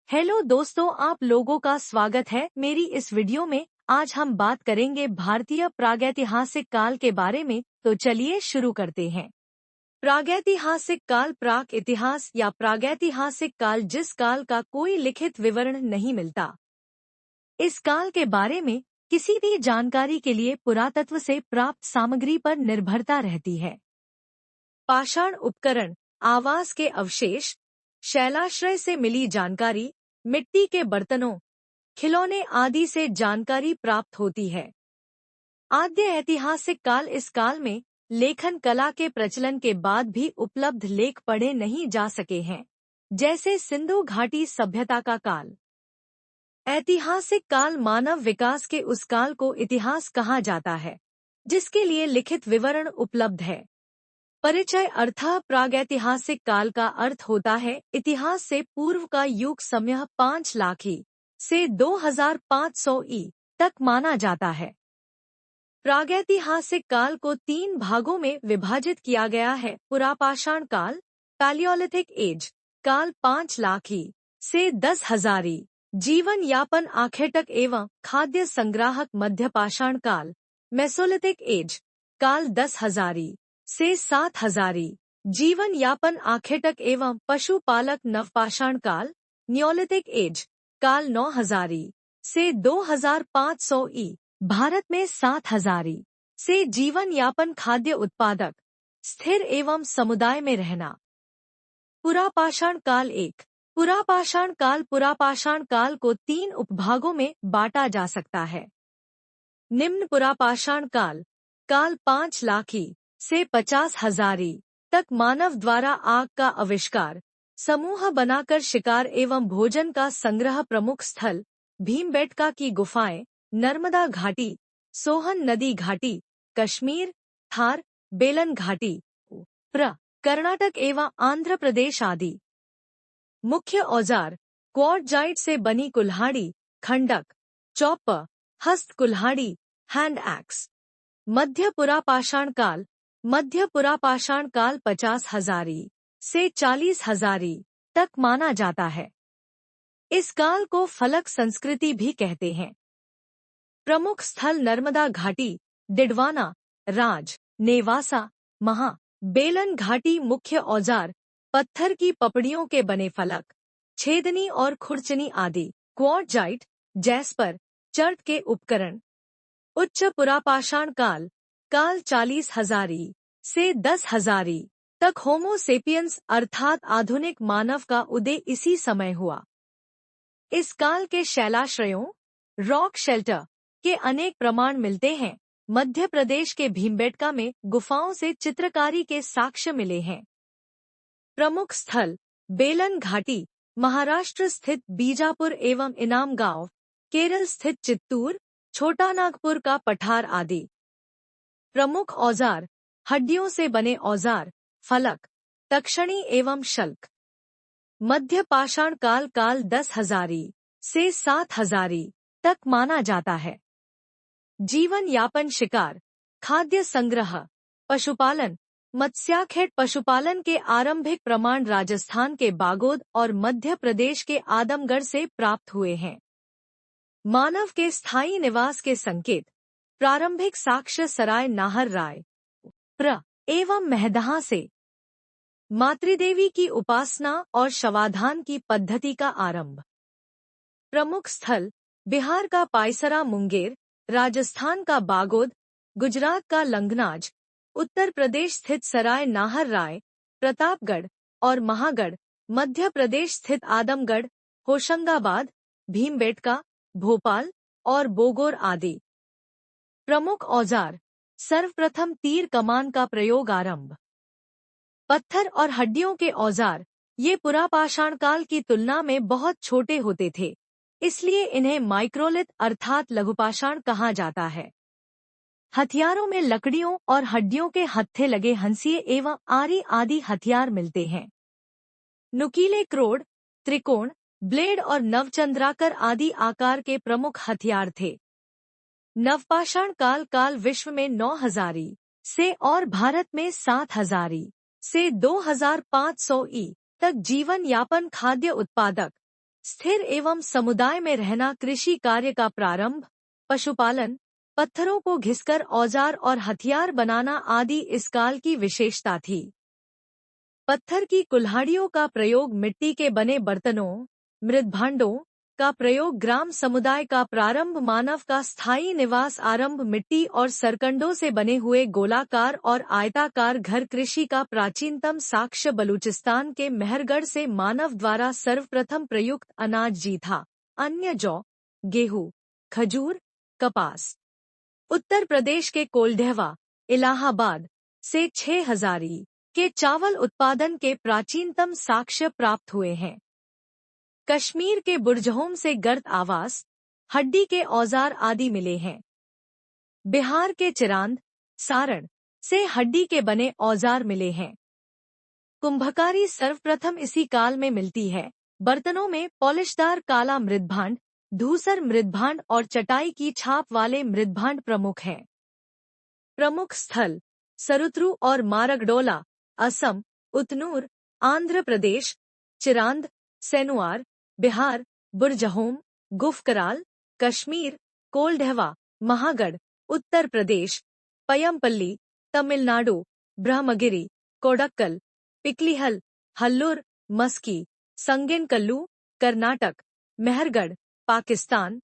Hello दोस्तों, आप लोगों का स्वागत है मेरी इस वीडियो में। आज हम बात करेंगे भारतीय प्रागैतिहासिक काल के बारे में। तो चलिए शुरू करते हैं। प्रागैतिहासिक काल प्राक इतिहास या प्रागैतिहासिक काल, जिस काल का कोई लिखित विवरण नहीं मिलता। इस काल के बारे में किसी भी जानकारी के लिए पुरातत्व से प्राप्त सामग्री पर निर्भरता रहती है। पाषाण उपकरण, आवास के अवशेष, शैलाश्रय से मिली जानकारी, मिट्टी के बर्तनों, खिलौने आदि से जानकारी प्राप्त होती है। आद्य ऐतिहासिक काल, इस काल में लेखन कला के प्रचलन के बाद भी उपलब्ध लेख पढ़े नहीं जा सके हैं, जैसे सिंधु घाटी सभ्यता का काल। ऐतिहासिक काल, मानव विकास के उस काल को इतिहास कहा जाता है जिसके लिए लिखित विवरण उपलब्ध है। परिचय अर्थः प्रागैतिहासिक काल का अर्थ होता है इतिहास से पूर्व का युग। समय 5 लाख ई से 2500 ई तक माना जाता है। प्रागैतिहासिक काल को 3 भागों में विभाजित किया गया है। पुरापाषाण काल, पैलियोलिथिक एज काल 5 लाख ई से 10,000 ई, जीवन यापन आखेटक एवं खाद्य संग्राहक। मध्यपाषाण काल, मेसोलिथिक एज काल 10,000 ई से 7,000 ई, जीवन यापन आखेटक एवं पशुपालक। नवपाषाण काल, नियोलिथिक एज काल 9,000 ई से 2,500 ई, भारत में 7,000 ई से जीवन यापन। खाद्य उत्पादक, स्थिर एवं समुदाय में रहना। पुरापाषाण काल एक, पुरापाषाण काल, पुरापाषाण काल को 3 उपभागों में बांटा जा सकता है। निम्न पुरापाषाण काल, काल 5 लाख ई से 50,000 ई तक, मानव द्वारा आग का आविष्कार, समूह बनाकर शिकार एवं भोजन का संग्रह। प्रमुख स्थल भीमबेटका की गुफाएं, नर्मदा घाटी, सोहन नदी घाटी, कश्मीर, थार, बेलन घाटी, कर्नाटक एवं आंध्र प्रदेश आदि। मुख्य औजार क्वार्टजाइट से बनी कुल्हाड़ी, खंडक, चौपर, हस्त कुल्हाड़ी, हैंड एक्स। मध्य पुरापाषाण काल, मध्य पुरापाषाण काल 50,000 ई से 40,000 ई तक माना जाता है। इस काल को फलक संस्कृति भी कहते हैं। प्रमुख स्थल नर्मदा घाटी, डिडवाना, राज, नेवासा, महा, बेलन घाटी। मुख्य औजार पत्थर की पपड़ियों के बने फलक, छेदनी और खुरचनी आदि। क्वार्टजाइट, जैस्पर, चर्ट के उपकरण। उच्च पुरापाषाण काल, काल 40,000 ई से 10,000 ई तक। होमो सेपियंस अर्थात आधुनिक मानव का उदय इसी समय हुआ। इस काल के शैलाश्रयों, रॉक शेल्टर के अनेक प्रमाण मिलते हैं। मध्य प्रदेश के भीमबेटका में गुफाओं से चित्रकारी के साक्ष्य मिले हैं। प्रमुख स्थल बेलन घाटी, महाराष्ट्र स्थित बीजापुर एवं इनाम गांव, केरल स्थित चित्तूर, छोटा नागपुर का पठार आदि। प्रमुख औजार हड्डियों से बने औजार, फलक, तक्षणी एवं शल्क। मध्य पाषाण काल, काल 10,000 ई से 7,000 ई तक माना जाता है। जीवन यापन, शिकार, खाद्य संग्रह, पशुपालन, मत्स्याखेट। पशुपालन के आरंभिक प्रमाण राजस्थान के बागोद और मध्य प्रदेश के आदमगढ़ से प्राप्त हुए हैं। मानव के स्थायी निवास के संकेत, प्रारंभिक साक्ष्य सराय नाहर राय एवं महदहा से। मातृदेवी की उपासना और शवाधान की पद्धति का आरंभ। प्रमुख स्थल बिहार का पायसरा, मुंगेर, राजस्थान का बागोद, गुजरात का लंगनाज, उत्तर प्रदेश स्थित सराय नाहर राय, प्रतापगढ़ और महागढ़, मध्य प्रदेश स्थित आदमगढ़, होशंगाबाद, भीमबेटका, भोपाल और बोगोर आदि। प्रमुख औजार सर्वप्रथम तीर कमान का प्रयोग, आरंभ। पत्थर और हड्डियों के औजार, ये पुरापाषाण काल की तुलना में बहुत छोटे होते थे, इसलिए इन्हें माइक्रोलिथ अर्थात लघुपाषाण कहा जाता है। हथियारों में लकड़ियों और हड्डियों के हत्थे लगे हंसिये एवं आरी आदि हथियार मिलते हैं। नुकीले क्रोड, त्रिकोण, ब्लेड और नवचंद्राकर आदि आकार के प्रमुख हथियार थे। नवपाषाण काल, काल विश्व में 9,000 ई से और भारत में 7,000 ई से 2,500 ई तक जीवन यापन। खाद्य उत्पादक, स्थिर एवं समुदाय में रहना, कृषि कार्य का प्रारंभ, पशुपालन, पत्थरों को घिसकर औजार और हथियार बनाना आदि इस काल की विशेषता थी। पत्थर की कुल्हाड़ियों का प्रयोग, मिट्टी के बने बर्तनों, मृदभांडों का प्रयोग, ग्राम समुदाय का प्रारंभ, मानव का स्थायी निवास आरंभ, मिट्टी और सरकंडों से बने हुए गोलाकार और आयताकार घर, कृषि का प्राचीनतम साक्ष्य बलूचिस्तान के मेहरगढ़ से मानव द्वारा सर्वप्रथम प्रयुक्त अनाज जी था, अन्य जौ, गेहूं, खजूर, कपास। उत्तर प्रदेश के कोल्ढेवा, इलाहाबाद से 6000 के चावल उत्पादन के प्राचीनतम साक्ष्य प्राप्त हुए हैं। कश्मीर के बुरजहोम से गर्त आवास, हड्डी के औजार आदि मिले हैं। बिहार के चिरांद, सारण से हड्डी के बने औजार मिले हैं। कुंभकारी सर्वप्रथम इसी काल में मिलती है। बर्तनों में पॉलिशदार काला मृदभांड, धूसर मृदभांड और चटाई की छाप वाले मृदभांड प्रमुख हैं। प्रमुख स्थल सरुत्रु और मारगडोला, असम, उतनूर, आंध्र प्रदेश, चिरांद, सेनुआर, बिहार, बुरजहोम, गुफकराल, कश्मीर, कोल्ढवा, महागढ़, उत्तर प्रदेश, पयमपल्ली, तमिलनाडु, ब्रह्मगिरी, कोडक्कल, पिकलीहल, हल्लुर, मस्की, संगेनकल्लू, कर्नाटक, मेहरगढ़, पाकिस्तान,